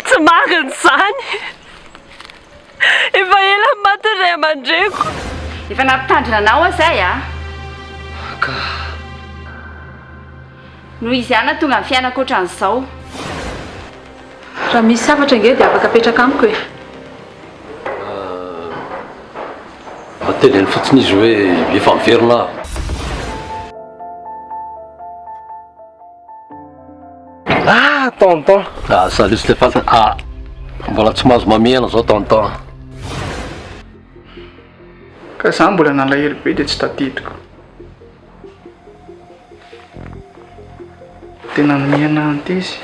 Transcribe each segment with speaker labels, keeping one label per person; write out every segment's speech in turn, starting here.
Speaker 1: Tsy marina izany. Efa ela maty ray aman-dreko.
Speaker 2: Efa nampitandrina anao azay
Speaker 3: Ka
Speaker 2: noho izy ihany tonga amin'ny fiainako ohatran'izao.
Speaker 4: Raha misy zavatra nge dia afaka apetraka amiko e.
Speaker 3: Ateleny fotsiny izy hoe efa miverina. Tonton. Salut Stéphane. Mbola tsy mahazo mamihana zao tonton.
Speaker 5: Ka za mbola nalahelo be dia tsy tadidiko. Tena nomihana anty izy.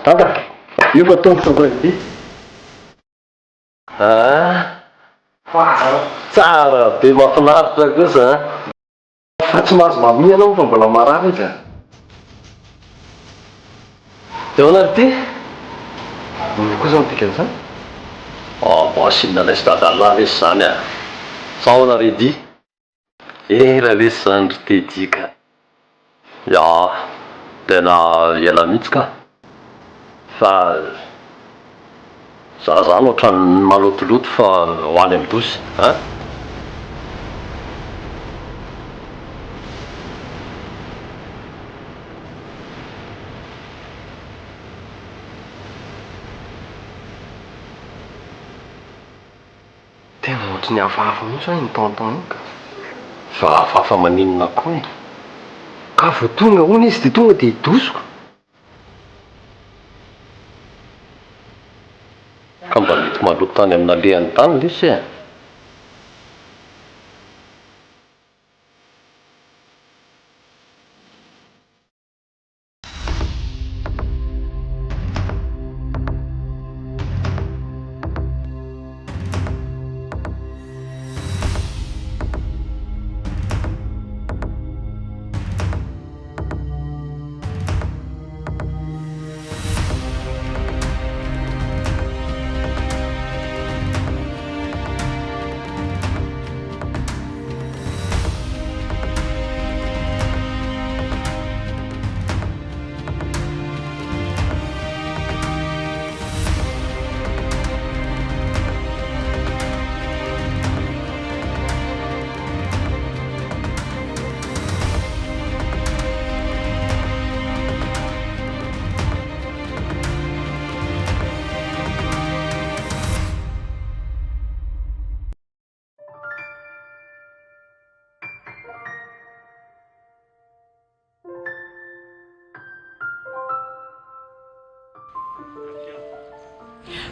Speaker 3: Tantara, io fa tongotra koa ity. Tsara be mahafinaritra kosa. Fa tsy mahazo mamihana fa mbola marary izy. Eo ana ity? Kosa mitika an'izany? Basinina lesy dadalahy lesy zany Sao na redy. Ela lesy zany ry tedika. Ja, tena ela mihitsy ka. Fa za zany ohatrany malotoloto fa ho any amin'ny dosy.
Speaker 6: Tena ohatrany hafahafa mihitsy hoe ny tonton io ka.
Speaker 3: Fa hafahafa maninona koa e.
Speaker 6: Ka vao tonga hono izy dia tonga dia hidosiko.
Speaker 3: Ka mba mety maloto tany amin'ny alehany tany lesy e.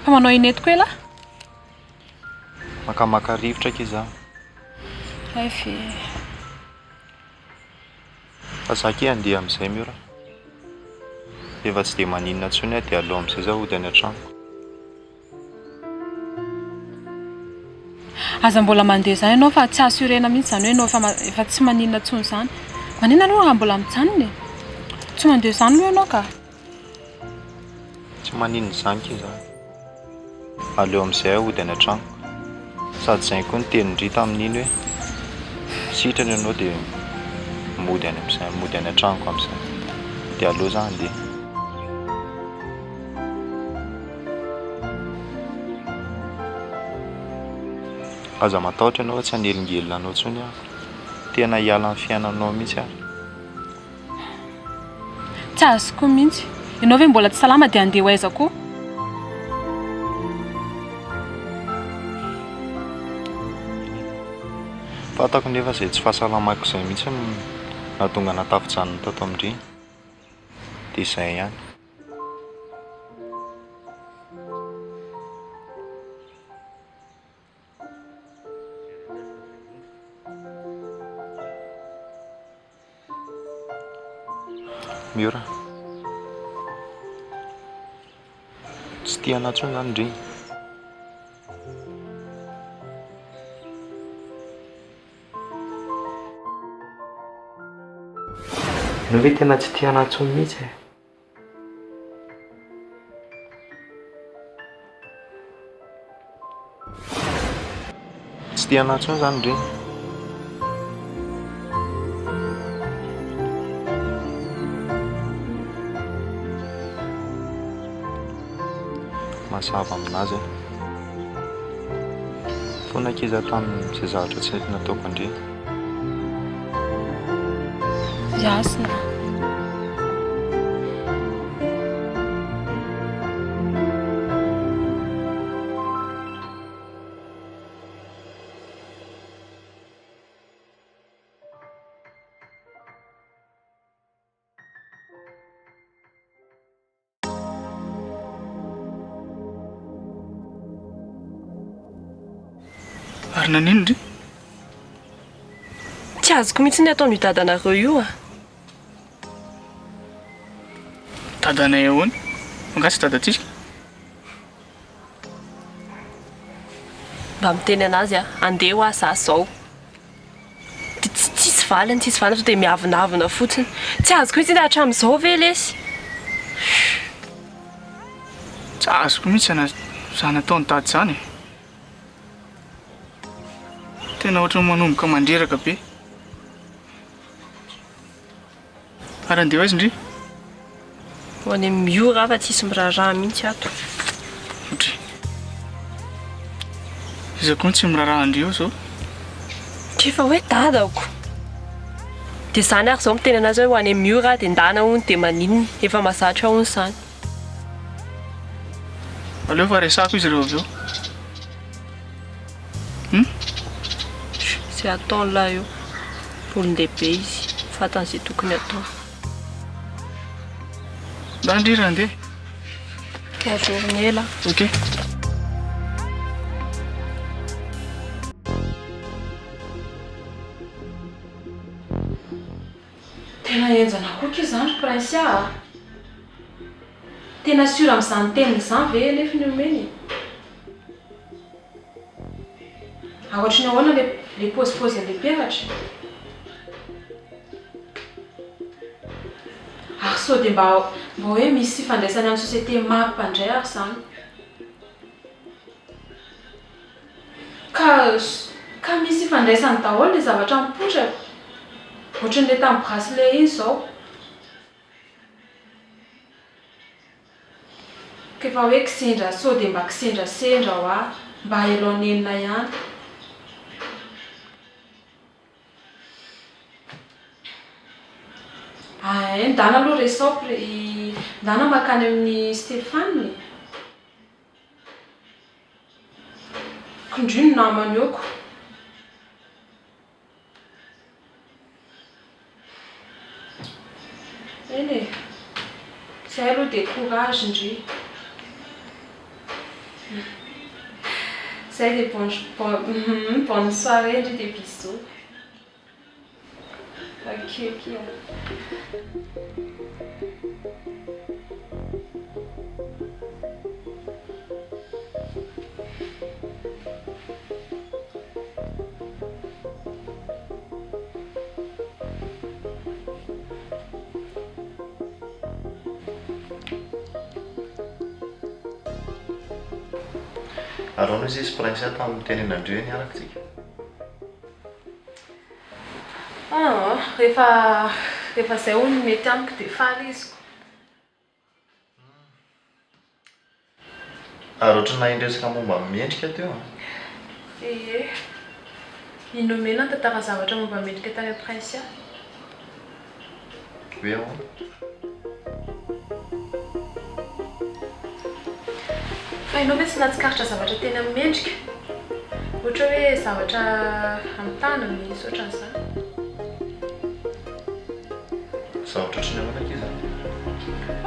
Speaker 4: Fa manao iny etiko ela?
Speaker 7: Makamaka rivotra ke za.
Speaker 4: Hay fe.
Speaker 7: Fa za ke andeha amin'izay mora. Efa tsy dia maninona intsony dia aloha amin'izay za hody any an-tranoko.
Speaker 4: Aza mbola mandeha zany ianao fa tsy assurena mihitsy zany hoe ianao efa tsy maninona intsony zany. Maninona aloha mbola mijanona e? Tsy mandeha zany aloha ianao ka.
Speaker 7: Tsy maninona izany ke za. aleo amin'izay ahody any an-trano sady izay koa ny tenindry tamin'iny hoe sitrany ianao dia mody any amin'izay mody any an-tranoko amin'izay dia aleo za andeha. Aza matahotra ianao tsy hanelingelina anao intsony aho. Tena hiala amin'ny fiainanao mihitsy aho.
Speaker 4: Tsy azoko mihitsy. Ianao ve mbola tsy salama dia andeha ho aiza koa?
Speaker 7: Fantako nefa izay tsy fahasalamako izay mihitsy no nahatonga natafijanona tato amin'ireny. Dia izay ihany. Miora. Tsy tia anahy intsony izany indreny.
Speaker 5: Ianao ve tena tsy tia anahy intsony mihitsy e?
Speaker 7: Tsy tia anahy intsony izany indreny. Masava aminazy aho. Fonakiza tamin'izay zavatra tsy nataoko indreny.
Speaker 4: Jasina.
Speaker 5: Ary nanino ry?
Speaker 1: Tsy azoko mihitsy ny ataon'io dadanareo io a.
Speaker 5: Dadanay ahoana? Mangasy dadantsika?
Speaker 1: Mba miteny anazy a, andeha ho asa zao. Dia tsisy valiny sao dia miavinavina fotsiny. Tsy azoko mihitsy ny hatramin'izao ve lesy?
Speaker 5: Tsy azoko mihitsy za nataony tady izany e. Tena ohatrany manomboka mandreraka be. Ary andeha ho aiza indry?
Speaker 1: Ho any amin'ny miora fa tsisy miraharaha mihitsy ato.
Speaker 5: Otry. Iza koa tsy miraharaha andrio zao.
Speaker 1: Efa hoe dadako. Dia izany ary izao miteny anazy hoe ho any amin'ny miora dia ndana hono dia maninony. Efa mahazatra hono izany.
Speaker 5: Aleo fa resako izy ireo avy eo.
Speaker 1: Tsy ataon'lahy io. Olon-dehibe izy. Fantan'izay tokony atao.
Speaker 5: Mba andry raha andeha.
Speaker 1: Kajournée là.
Speaker 5: Ok.
Speaker 4: Tena enjana koa ke izany ry prince a. Tena sura amin'izany teniny izany ve nefa ny omeny? Ahoatra ny ahoana le pôzipôzy an'ilay peratra? Ary sao dia mba hoe misy fifandraisana amin'ny société mampandray ary izany. Ka misy fifandraisany daholo ilay zavatra mipotraka. Ohatran'ilay tamin'ny bracelet iny izao. Kefa hoe kisendra sao dia mba kisendrasendra ho aho, mba eloanenina ihany. Ndana aloha resao ndana makany amin'ny Stéphane. Kondry ny namany eoko. Eny e, izay aloha dia courage indry. Izay dia bonne soirée indry dia bisous. Ok.
Speaker 7: Ary hono izy isy prince tamin'ny tenenandreo eny araktsika.
Speaker 4: Rehefa zay hono mety amiko dia faly izy.
Speaker 7: Ary ohatry na indresaka momba mendrika teo.
Speaker 4: Ie. Inomena tantara zavatra momba mendrika tany prince.
Speaker 7: Hoe ahoana?
Speaker 4: Fa ianao ve tsy nahatsikaritra zavatra teny amin'ny mendrika? Ohatra hoe zavatra amin'ny tanana misy ohatran'izany.
Speaker 7: Zavatra ohatry ny ahoana kizany?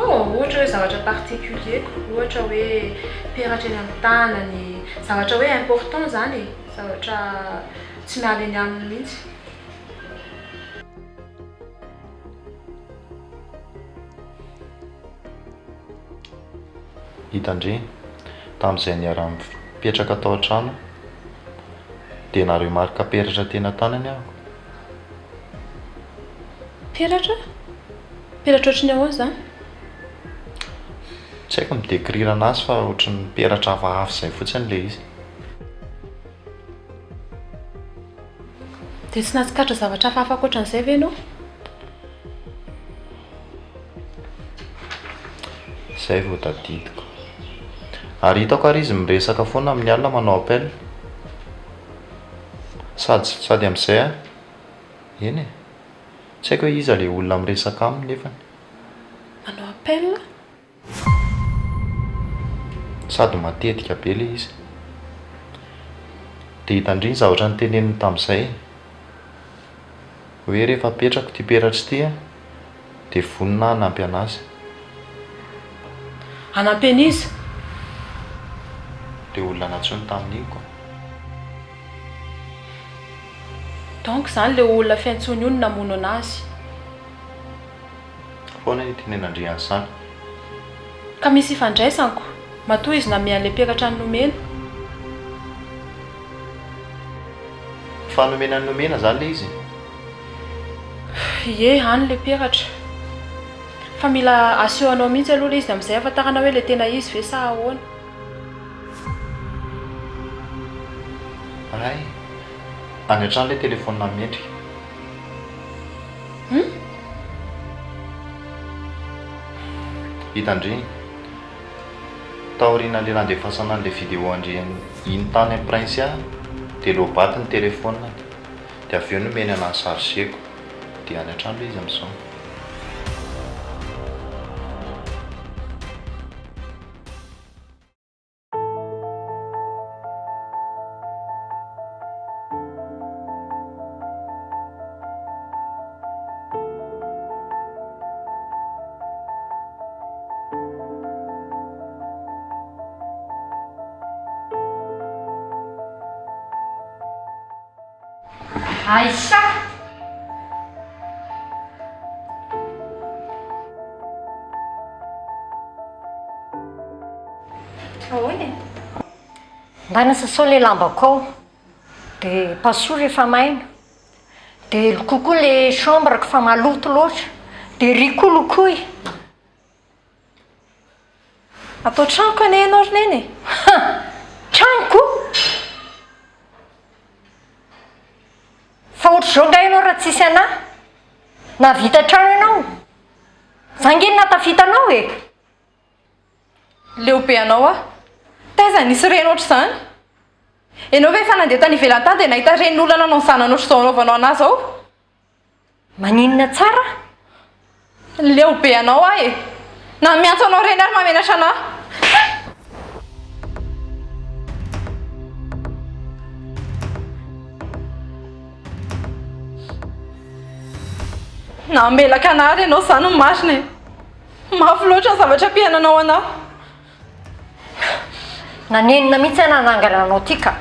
Speaker 4: Ohatra hoe zavatra particulier, ohatra hoe peratra eny amin'ny tanany, zavatra hoe important zany e, zavatra tsy miala eny aminy mihitsy.
Speaker 7: Hitandre, tamin'izay niara-mipetraka tao an-trano dia nareo marika peratra tena tanany aho.
Speaker 4: Peratra? Peratra ohatry ny ahoana zany?
Speaker 7: Tsy haiko midécrire anazy fa ohatry ny peratra hafahafa izay fotsiny ilay izy.
Speaker 4: Dia tsy nahatsikaritra zavatra hafahafa ankoatran'izay ve ianao?
Speaker 7: Izay vao tadidiko. Ary hitako ary izy miresaka foana amin'ny alina manao appel. Sady amin'izay eny e. Tsy haiko hoe iza ilay olona miresaka aminy nefany.
Speaker 4: Manao appel?
Speaker 7: Sady matetika be ilay izy. Dia hitandriny zavatra noteneniny tamin'izay. Hoe rehefa petrako ty peratra ity dia vonina hanampy anazy.
Speaker 4: Hanampy an'iza?
Speaker 7: Dia olona natsony tamin'iny koa.
Speaker 4: Donc zany ilay olona fiantsony io no namono anazy.
Speaker 7: Foana ny tenenandre an'izany.
Speaker 4: Ka misy ifandraisako, matoa izy name an'ilay peratra ny nomena.
Speaker 7: Fa nomena ny nomena zany ilay izy.
Speaker 4: Ie, hany ilay peratra. Fa mila asehoanao mihitsy aloha ilay izy amin'izay ahafantarana hoe ilay tena izy ve sa ahoana.
Speaker 7: Ay, any an-trano ilay telefônina mendrika. Hitandre, taoriana ilay nandefasana an'ilay vidéo andriany iny tany amin'ny prince dia lobaty ny telefônina dia avy eo no meny anazy chargeko dia any an-trano ilay izy amin'izao.
Speaker 2: Aïcha!
Speaker 8: Ahoana? Ndana sasao ilay lambako ao dia pasoa rehefa maina dia lokokoa ilay chambre fa maloto loatra dia rikolokoy.
Speaker 4: Atao tranoko ane ianao roneny e?
Speaker 8: Tranoko? Fa ohatr'izao indray ianao raha tsisy anahy na vita trano ianao zangeny natafitanao e.
Speaker 4: Leo be anao taiza nisy reny ohatr' izany? Ianao ve efa nandeha tany ivelany tany dia nahita ren'olona nanao zanany ohatr'izao anaovanao anazy ao?
Speaker 8: Maninona tsara?
Speaker 4: Leo be anao e. Na miantso anao reny ary mamenatra anahy. Na melaka anahy ary ianao zany no marina e. Mafy loatra ny zavatra ampiananao anahy.
Speaker 8: Nanenina mihitsy aho nanangananao ty ka.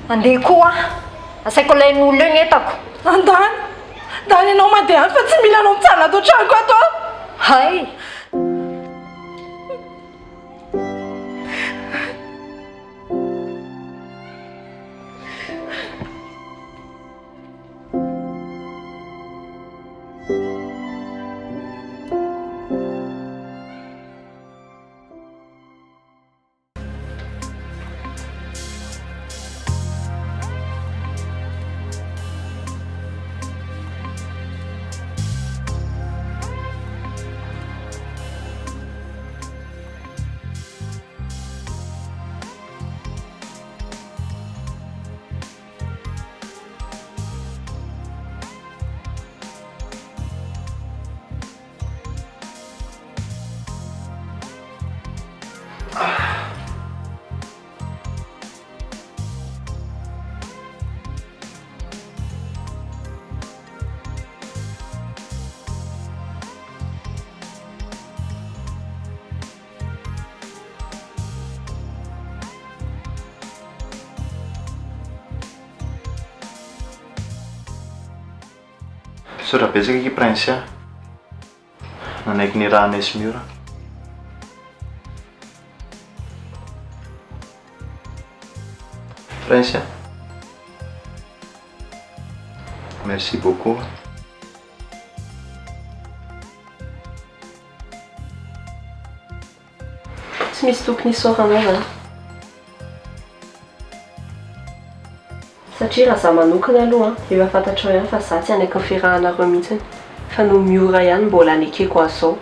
Speaker 8: Andeha koa asaiko lain'olona eo ny entako.
Speaker 4: Andany ianao mandeha any fa tsy mila anao mitsana ato tranoko ato.
Speaker 8: Hay.
Speaker 7: Sora betsaka i prince a nanaiky ny raha naisy miora. Prince a merci beaucoup.
Speaker 1: Tsy misy tokony hisaoranao zany satria raha za manokana aloha efa fantatrao ihany fa za tsy anaiky ny fiarahanareo mihitsiny fa no miora ihany mbola anekeko azao.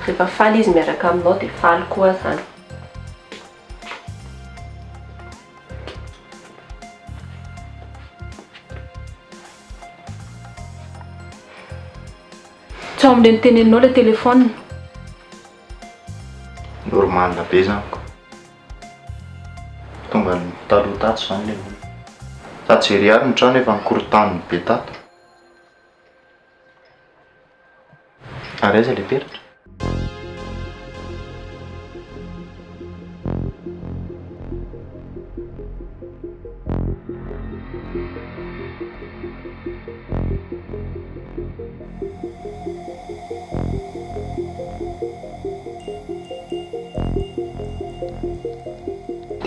Speaker 1: Rehefa faly izy miaraka aminao dia faly koa zany.
Speaker 4: Tsy ao amin'ilay niteneninao le telefônina.
Speaker 7: Normal be zaniko. Tonga ny taloha tato zany le olo. Tato jery ary ny trano efa nikorotaniny be tato. Ary aiza le peratra?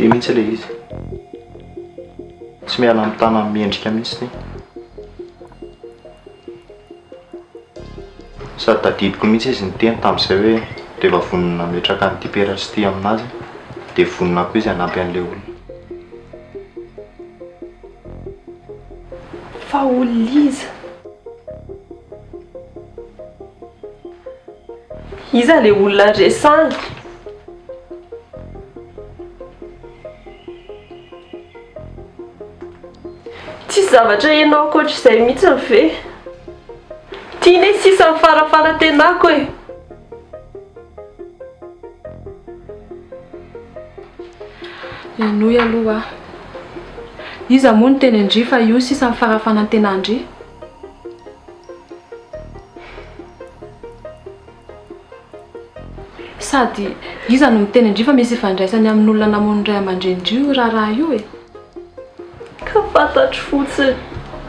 Speaker 7: Dia mihitsy ilay izy. Tsy miala amin'ny tana miendrika mihitsy ty. Sady tadidiko mihitsy izy ny teny tamin'izay hoe rehefa vonona metraka an'ity peratra ty aminazy dia vonona koa izy hanampy an'ilay olona.
Speaker 1: Fa Liza. Iza le olona resany? Tsy zavatra ianao koatra izay mihitsy ny ve? Tiana hoe sisa farafaran-tenako e.
Speaker 4: Enoy aloha. Iza moa no teny Andry fa io sisa ny farafanan-tenandry. Sady iza no miteny Andry fa misy ifandraisany amin'olona namono ray aman-dreny io raha io e.
Speaker 1: Ka fantatro fotsiny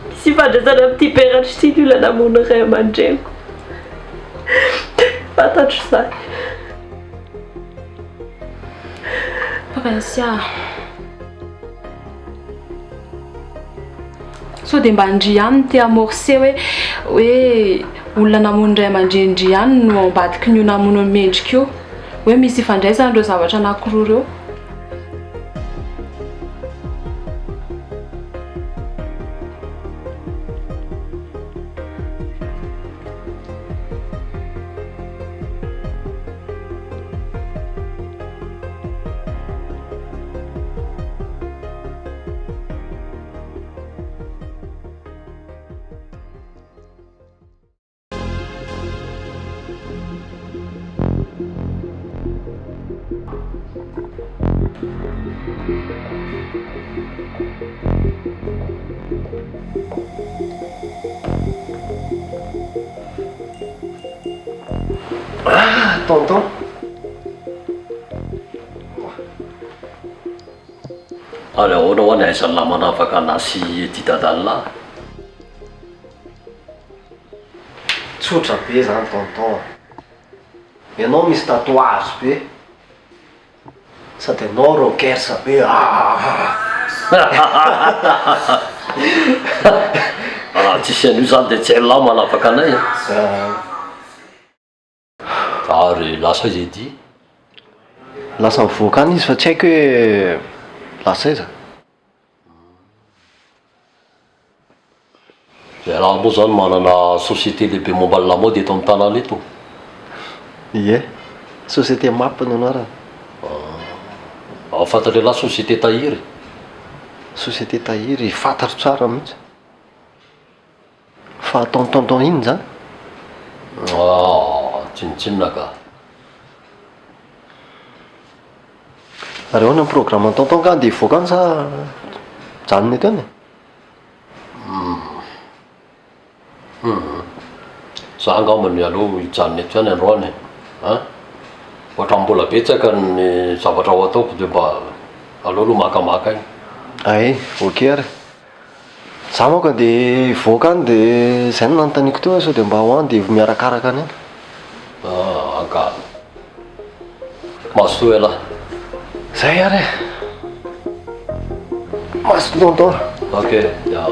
Speaker 1: misy ifandraisana amin'ity peratra ity ny olona namono ray aman-dreniko. Fantatro izany.
Speaker 4: Prince so dia mba Andry ihany ty amorse hoe olona namono ray aman-dreny ihany no ambadiky ny io namono mendrika io hoe misy ifandraisana ireo zavatra anankiroa ireo.
Speaker 6: Tonton.
Speaker 3: Ary ahoana ho any aizany lahy manafaka anasy ty dadalahy?
Speaker 6: Tsotra be zany tonton. Ianao misy tatouage be. Sady ianao rokersa be.
Speaker 3: Tsisy an'io zany dia tsy hay lahy manafaka anay. Ary lasa izy edy.
Speaker 6: Lasa mivoaka any izy fa tsy haiko hoe lasa iza.
Speaker 3: Zay raha moa zany manana société lehibe momba ny lamaody eto amin'ny tanàna eto.
Speaker 6: Ie, société mapy no anarany.
Speaker 3: Fantatra lahy société tahiry.
Speaker 6: Société tahiry fantatro tsara mihitsy. Fa tonton iny zany?
Speaker 3: Tsinitsinina ka.
Speaker 6: Ary ahoana ny programme tonton ka dia hivoaka any sa janony eto any?
Speaker 3: Za angambany aloha hijanona eto ihany androany. Ohatra mbola betsaka ny zavatra ho ataoko dia mba aleo aloha makamaka igny.
Speaker 6: Ay, ok ary. Za manko andeha voaka any dia izay no nanontaniako teo sao dia mba ho any dia miarakaraka any any.
Speaker 3: Aka masoa elahy.
Speaker 6: Zay ary Manontolo.
Speaker 3: Ok, ya.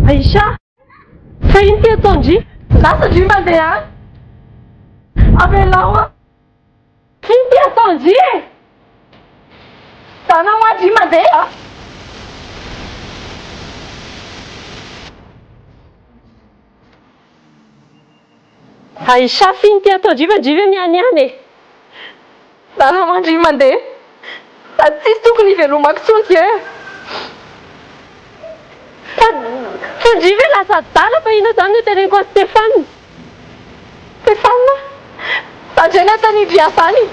Speaker 1: Aïcha, fa ino ty ataondry? Lasandry mandeha avelao a. Ino ty ataondry e? Dana mandry mandeha. Aïcha, fino ty ataondry fa ndry ve mianiany e? Dana mandry mandeha. Sady tsisy tokony hivelomako tsony ty e. Fandry ve lasa dala fa ino zany no teneniko an Stéphane? Stéphane, sandry any tany viasany.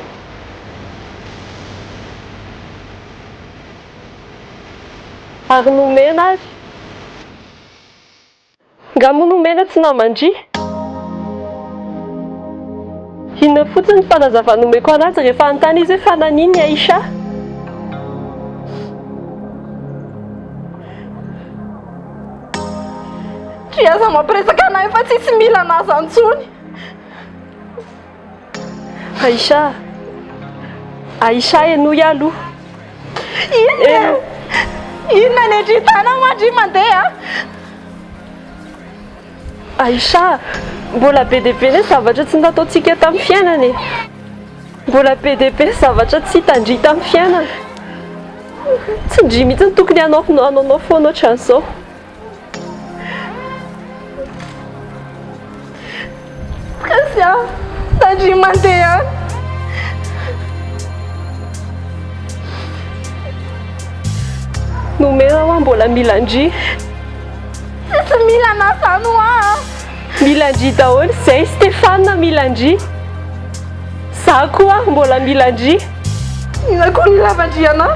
Speaker 1: Ary nomena azy. Ngamo nomena tsy namandry. Inona fotsiny ny fanazava nomeko anazy rehefa anontany izy hoe fananiny Aïcha? Aza mampiresaka anahy fa tsisy mila anazy antsony. Aïcha, Aïcha enoy aloha. Inona ny andritana mandry mandeha? Aïcha, mbola be dia be ny zavatra tsy nataontsika tamin'ny fiainana e. Mbola be dia be zavatra tsy hitandry tamin'ny fiainana. Tsy ndry mihitsy ny tokony anaonao foana ohatran'izao. Kasia, sandry mandeha. Nomena hoa mbola milandry. Tsy mila nasano hoa. Milandry daholo zay Stéphane milandry. Za koa mbola milandry. Ina koa ny lavandriana.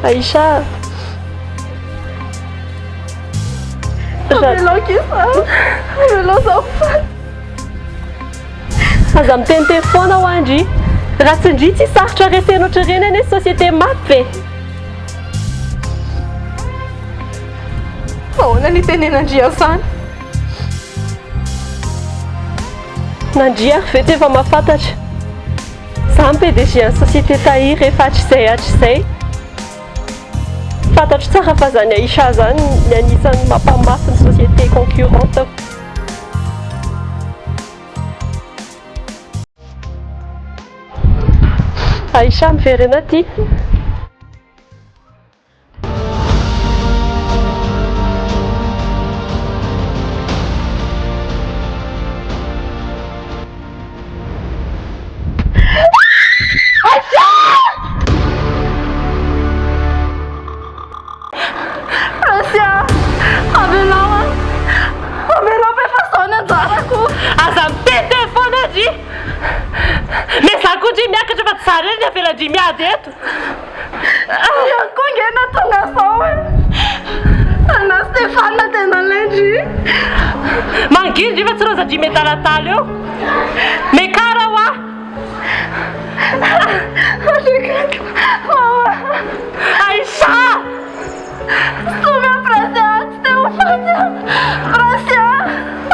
Speaker 1: Aïcha. Avelao kisa. Avelao zaho. Aza miteny foana ho andry. Raha tsy ndry tsy sarotra resena ohatran'ireny anie société mafy ve? Ahoana ny tenen'andry azany? Nandry ary ve tsy efa mahafantatra? Za ny PDG ny société tahiry rehefa hatr'izay. Fantatro tsara fa zany Aïcha zany ny anisan'ny mampamafy ny société concurrente. Aïcha miverina ty. Miady eto. Kongena tonga sao e. Ana Stéphane tena lendry. Mangindry fa tsy rozadry metalatala eo. Mekara wa. Aïcha. Sumi a preseat, te ufațea. Presea.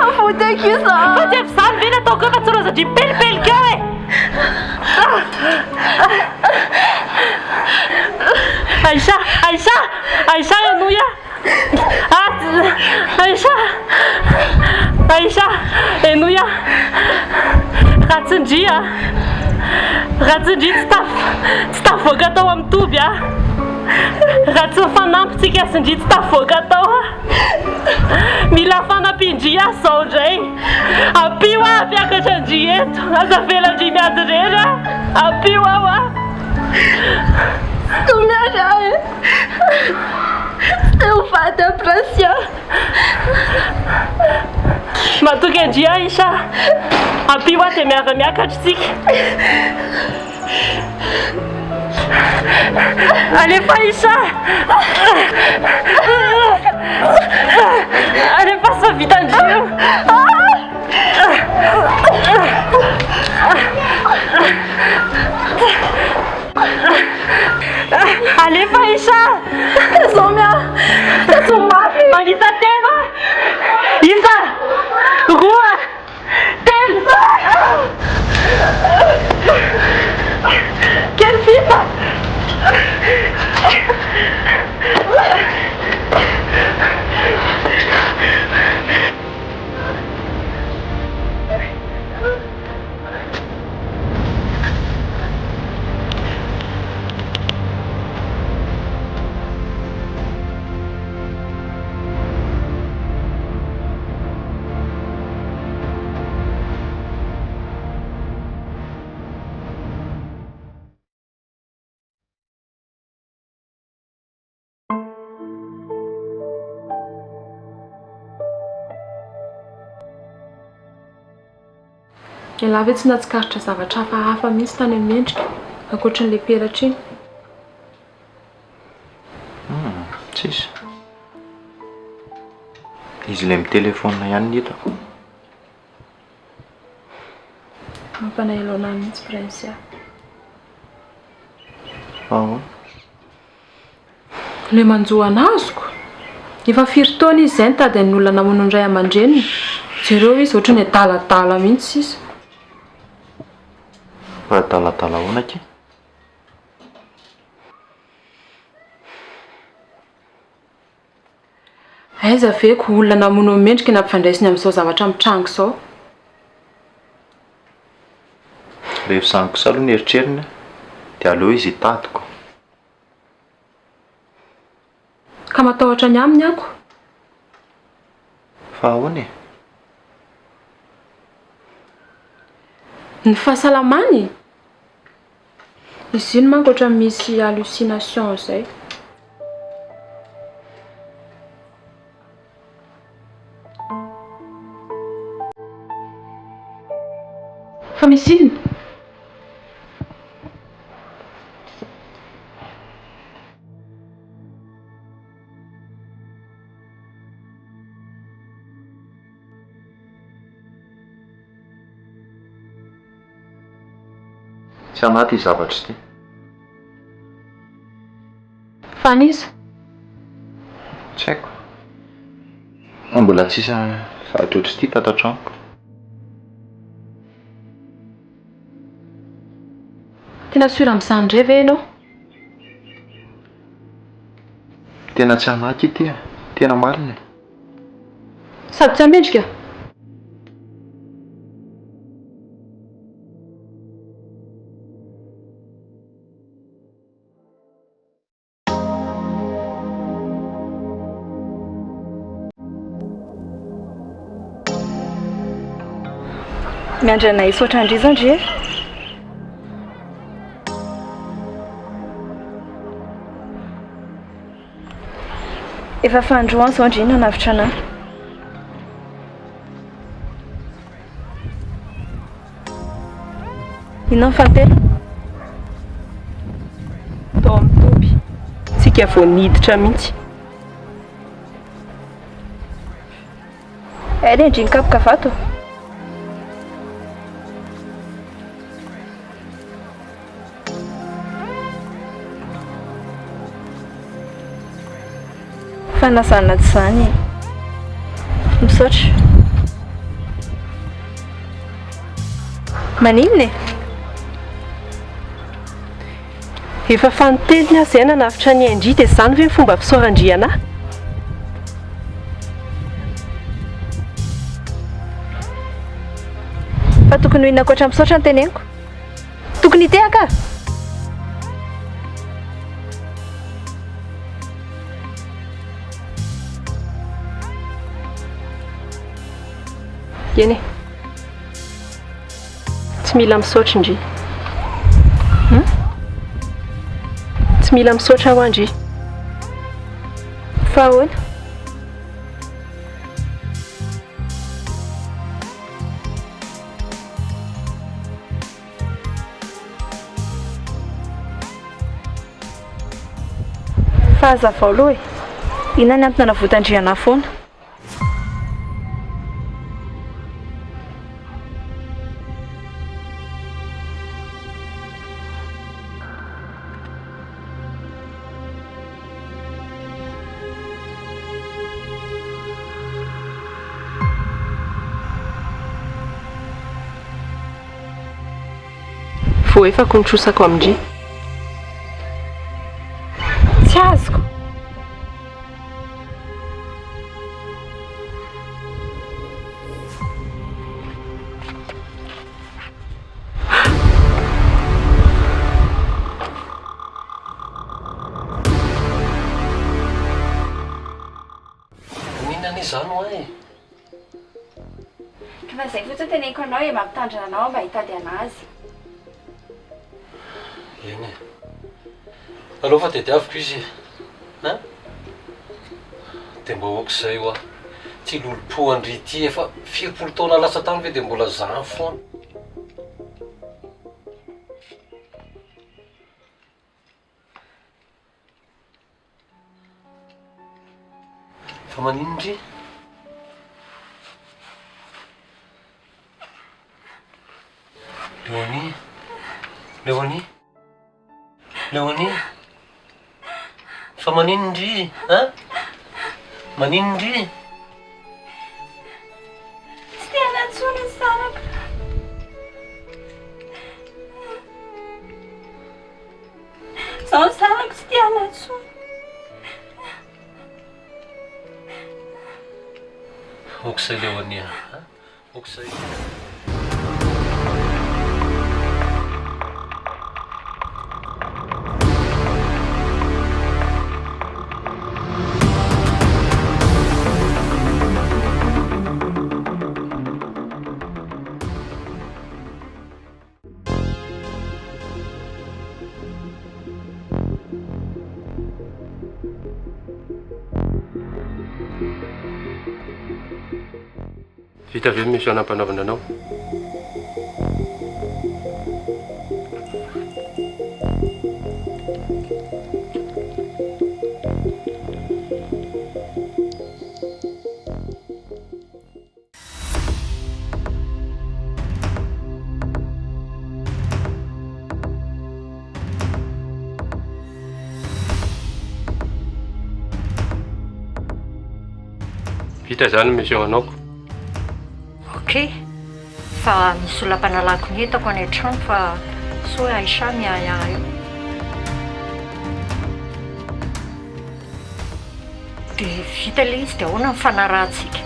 Speaker 1: A fute chisa. Facem san, vine tocă fa tsy rozadry pel găe. Aïcha enuia. Aïcha enuia. Ratsindria tsy tavoaka tao amin'ny toby a. Raha tsy fanampitsika Sindria tsy tavoaka tao a. Mila fanampindria zao indray. Ampio a mpiakatra Ndria eto. Aza velandria miady rery a. Ampio aho a.
Speaker 9: Tomiara teu vady pression.
Speaker 1: Matoky Ndria isa. Ampio a dia miakatra tsika. Alefa isa. Alefa sa vitandrio. Alefa isa.
Speaker 9: Somia. Somafy.
Speaker 1: Manisa telo. Isa. Roa. Telo. Quelle fita.
Speaker 4: Ialahy ve tsy nahatsikaritra zavatra hafahafa mihitsy tany amin'ny endrika ankoatran'ilay peratra iny?
Speaker 7: Tsisy. Izy ilay mitelefona ihany ny hitako.
Speaker 4: Mampanaelo anahy mihitsy Prince.
Speaker 7: Ahoana?
Speaker 4: Le manjoa anazoko. Efa firy taona izy izay nitady ny olona namono ny ray aman-dreniny. Jereo izy ohatry ny adaladala mihitsy izy.
Speaker 7: Fa adaladala ahoana ke?
Speaker 4: Aiza ve ko olona namono mendrika nampifandraisiny amin'izao zavatra mitrango izao?
Speaker 7: Rehefa izany kosa aloha ny eritrerina dia aleo izy hitadiko.
Speaker 4: Ka matahotra ny aminy ako?
Speaker 7: Fa ahoana e?
Speaker 4: Ny fahasalamany? Izy iny manko ohatra misy hallucination izay. Fa misy ino?
Speaker 7: Tsy anaty zavatra ity.
Speaker 4: Fa n'iza?
Speaker 7: Tsy haiko. Mbola tsisy zavatra ohatr'ity tato an-tranoko.
Speaker 4: Tena sura amin'izany indray ve ianao?
Speaker 7: Tena tsy anaky ity a. Tena marina.
Speaker 4: Sady tsy amendrika?
Speaker 9: Miandranay isotra indri zao ndre. Efa fandroany zao ndre nanavitra anahy. Inao fantelo?
Speaker 1: Tao amin'ny toby. Tsika vao niditra mihitsy.
Speaker 9: Ela ndry nikapoka vato. Fanasana tsy izany. Misaotra. Maninona e?
Speaker 1: Efa fanonteny aho izay nanavitra ny Ndria dia izany ve ny fomba fisaoran-Ndria anahy?
Speaker 9: Fa tokony ho inona ankoatra misaotra ny teneniko. Tokony hitehaka.
Speaker 1: Eny e, tsy mila misaotra indri. Tsy mila misaotra ho andri.
Speaker 9: Fa ahoana? Fa hazava aloha e, inona ny antony navotan-drihana foana?
Speaker 1: Vao efa kontrosako amindri.
Speaker 9: Tsy azoko.
Speaker 3: Mihinana izany ho ay.
Speaker 2: Ka fa izay fotsiny teneniko anao e, mampitandrina anao mba hitady anazy.
Speaker 3: Eny e. Alao fa tediaviko izy. Ha? Dia mba ohatr'izay ho aho. Tsy lolo-po andry ity efa 20 taona lasa tany ve dia mbola zany foana. Fa manino ndry? Leonie? Leonie? Leonie? Fa manino ndry? Ha? Manino ndry?
Speaker 2: Tsy te hanatsona ny zanako. Zaho ny zanako tsy te hanatsona.
Speaker 3: Okizay Leonie, ha? Okizay. Vita avy misy anam-panaovana anao. Vita zany misy eo anaoko.
Speaker 8: Okey, fa misy olam-panalako ny hitako any an-trano fa soa Aisha miaya eo. Dia vita ilay izy dia ahoana ny fanarahantsika?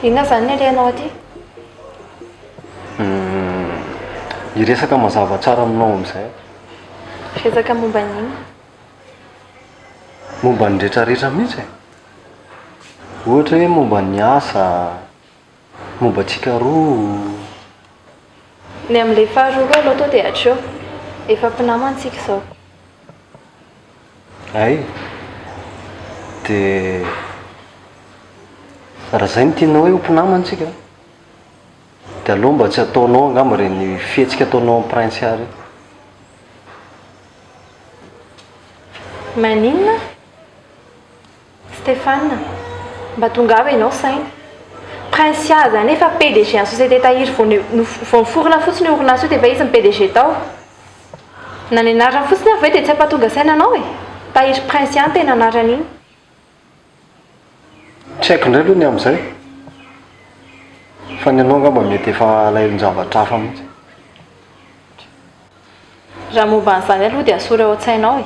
Speaker 9: Inona izany ny alehanao aty?
Speaker 6: Hiresaka mazava tsara aminao amin'izay.
Speaker 9: Resaka momba n'inona?
Speaker 6: Momba ny rehetrarehetra mihitsy e. Ohatra hoe momba ny asa, momba antsika roa.
Speaker 9: Ny amin'ilay faharoa aloha to dia hatreo. Efa mpinamana antsika izao.
Speaker 6: Ay. Dia raha zay no tianao hoe ompinamantsika dia aloha mba tsy ataonao angamba reny fihetsika ataonao amin'ny prince ary
Speaker 9: maninona Stéphane mba tonga avy ianao saina prince zany efa PDG en société tahiry vao niforona fotsiny orinasa io dia efa izy ny PDG tao na ny anarany fotsiny avy hoe dia tsy ampatonga saina anao e tahiry prince any tena anarany iny
Speaker 6: tsy haiko indray aloha ny amin'izay fa ny anao angamba mety efa alailon-javatra hafa mihitsy
Speaker 9: raha momba an'izany aloha dia asory ao an-tsainao e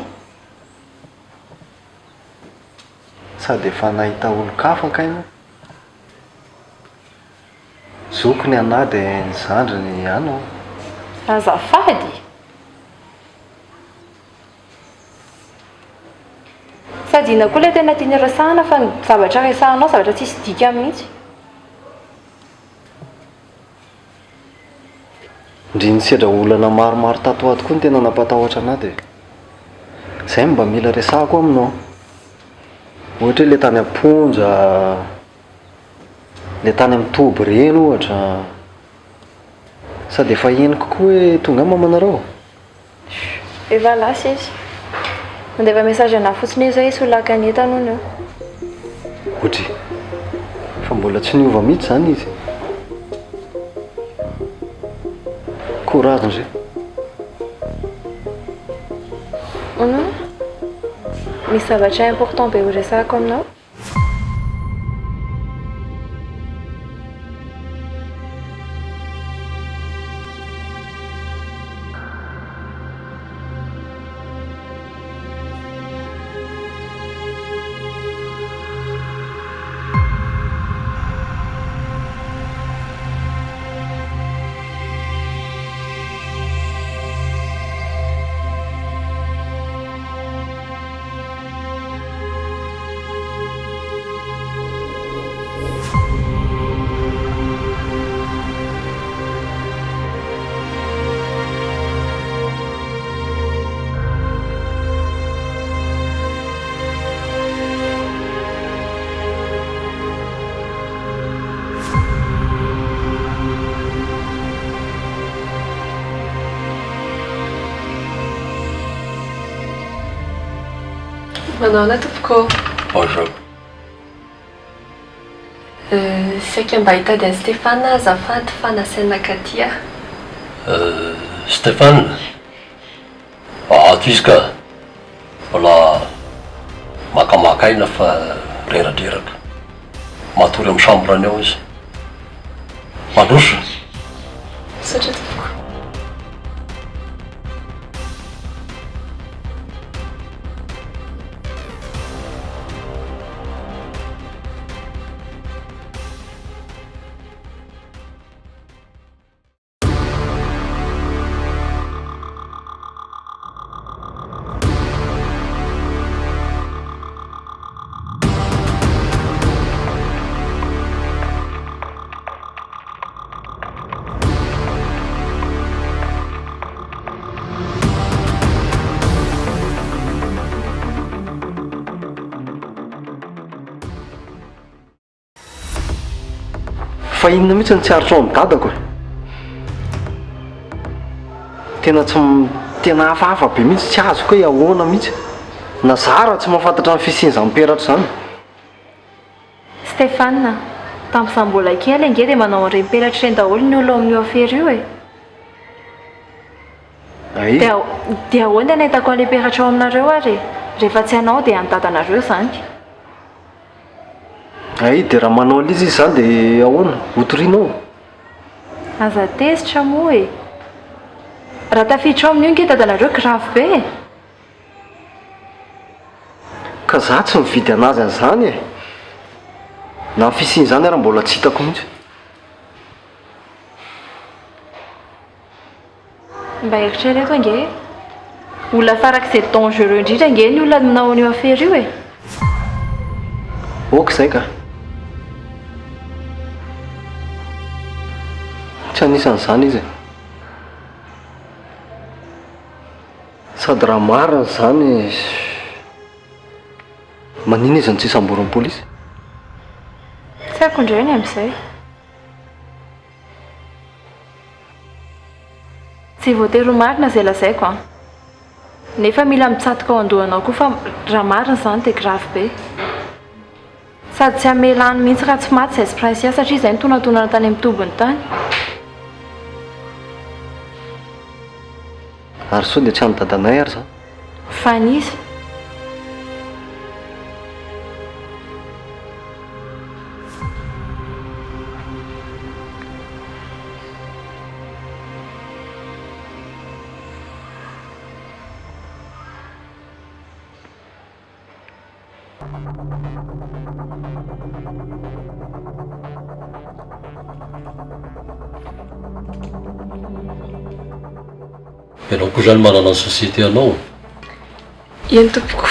Speaker 6: sady efa nahita olo-kafa ianao zokony ana dia ny zandriny anao
Speaker 9: azafady sady ina koa ilay tena tiany resahana fa ny zavatra resahanao zavatra tsisy dika mihitsy
Speaker 6: ndry ny sedra olana maromaro tato ato koa ny tena nampatahotra ana dia izay mba mila resahako aminao ohatra hoe le tany amponja le tany amin'ny toby reny ohatra sady efa henoko koa hoe tonga mamanareo
Speaker 9: efa lasa izy mandefa message ana fotsiny io zay solaka ny etanony eo
Speaker 6: otry fa mbola tsy niova mihitsy zany izy courage ndray
Speaker 9: misy zavatra important be ho resahako aminao
Speaker 1: Manao tompoko
Speaker 3: Bonjour.
Speaker 1: Saika mba hitady an'i Stéphane azafady fa nasaina katia
Speaker 3: Stéphane ato izy ka mbola makamaka aina fa reradreraka matory amin'ny chambrany ao izy mandroso
Speaker 1: misaotra tompoko
Speaker 6: fa inona mihitsy ny tsy arotra ao amin'ny dadako e tena hafahafa be mihitsy tsy azoko hoe ahoana mihitsy na zara tsy mahafantatra ny fisian'izany peratra izany
Speaker 9: Stéphane tamin'izaho mbola kely ange dia manao an'ireny peratra ireny daholo ny olo amin'io afery io e
Speaker 6: ay
Speaker 9: dia ahoana nahitako an'ilay peratra ao aminareo ary rehefa tsy anao dia andadanareo izany
Speaker 6: ay dia raha manao alizy izy izany dia ahoana hotorianao
Speaker 9: aza tezitra moa e raha tafiditra ao amin'io nge dadanareo grave be e
Speaker 6: ka za tsy mividy anazy an'izany e na ny fisiany izany raha mbola tsy hitako mihitsy
Speaker 9: mba eritrereto ange olona farak'izay dangereux indrindra nge ny olona manao an'io afery io e
Speaker 6: oka izay ka tsy anisan'izany izy sady raha marina izany manina izy ny tsy isamboran'ny polisy
Speaker 9: Tsy haiko indray ny amin'izay. Tsy voatery ho marina izay lazaiko a. Nefa mila mitsatoka ao andohanao koa fa raha marina izany dia grave be. Sady tsy hamelany mihitsy raha tsy maty izay sy prinsia satria izay nitonantonana tany amin'ny tobony tany.
Speaker 6: Ary sao dia tsy any dadanay ary za?
Speaker 9: Fa nisy.
Speaker 3: Ianao koa zany manana ny société anao.
Speaker 4: Eny tompoko.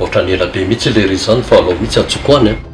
Speaker 3: Ohatra ny ela be mihitsy ilay ry izany fa alao mihitsy atsokoany a.